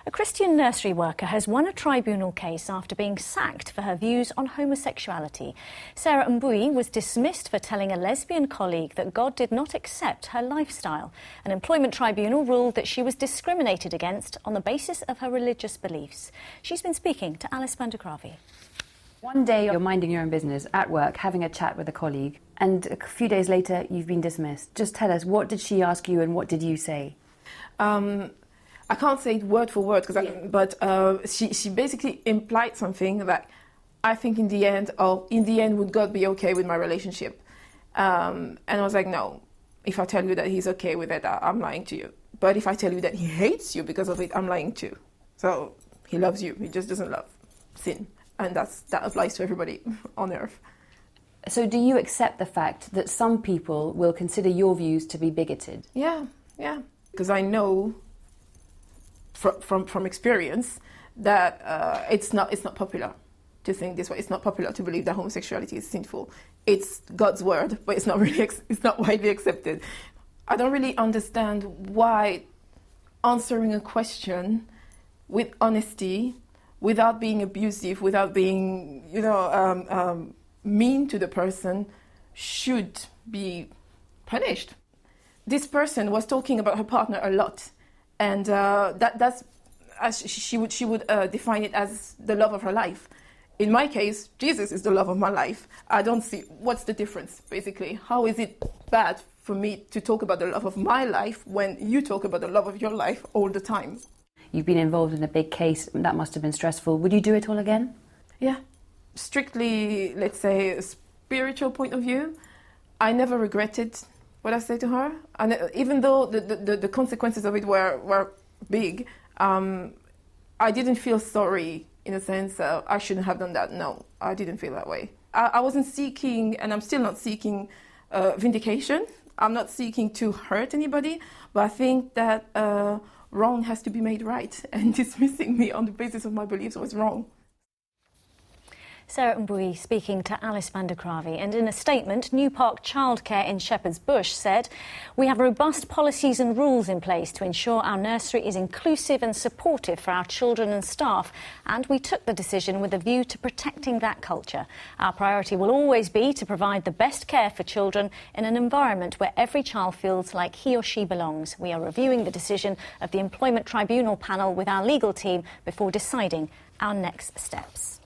A Christian nursery worker has won a tribunal case after being sacked for her views on homosexuality. Sarah Mbuyi was dismissed for telling a lesbian colleague that God did not accept her lifestyle. An employment tribunal ruled that she was discriminated against on the basis of her religious beliefs. She's been speaking to Alice Vandergravi. One day you're minding your own business at work, having a chat with a colleague, and a few days later you've been dismissed. Just tell us, what did she ask you and what did you say? I can't say it word for word, but she basically implied something that I think in the end, would God be okay with my relationship? And I was like, no, if I tell you that he's okay with it, I'm lying to you. But if I tell you that he hates you because of it, I'm lying too. So he loves you, he just doesn't love sin. And that applies to everybody on earth. So do you accept the fact that some people will consider your views to be bigoted? Yeah. Because I know from experience that it's not popular to think this way. It's not popular to believe that homosexuality is sinful. It's God's word, but it's not widely accepted. I don't really understand why answering a question with honesty, without being abusive, without being, mean to the person, should be punished. This person was talking about her partner a lot, and that's as she would define it as the love of her life. In my case, Jesus is the love of my life. I don't see what's the difference, basically. How is it bad for me to talk about the love of my life when you talk about the love of your life all the time? You've been involved in a big case. That must have been stressful. Would you do it all again? Yeah. Strictly, let's say, a spiritual point of view, I never regretted what I said to her. And even though the consequences of it were big, I didn't feel sorry in a sense. I shouldn't have done that. No, I didn't feel that way. I wasn't seeking, and I'm still not seeking, vindication. I'm not seeking to hurt anybody, but I think that wrong has to be made right, and dismissing me on the basis of my beliefs was wrong. Sarah Mbuyi speaking to Alice Vandergravi, and in a statement, New Park Childcare in Shepherd's Bush said, "We have robust policies and rules in place to ensure our nursery is inclusive and supportive for our children and staff, and we took the decision with a view to protecting that culture. Our priority will always be to provide the best care for children in an environment where every child feels like he or she belongs. We are reviewing the decision of the Employment Tribunal panel with our legal team before deciding our next steps."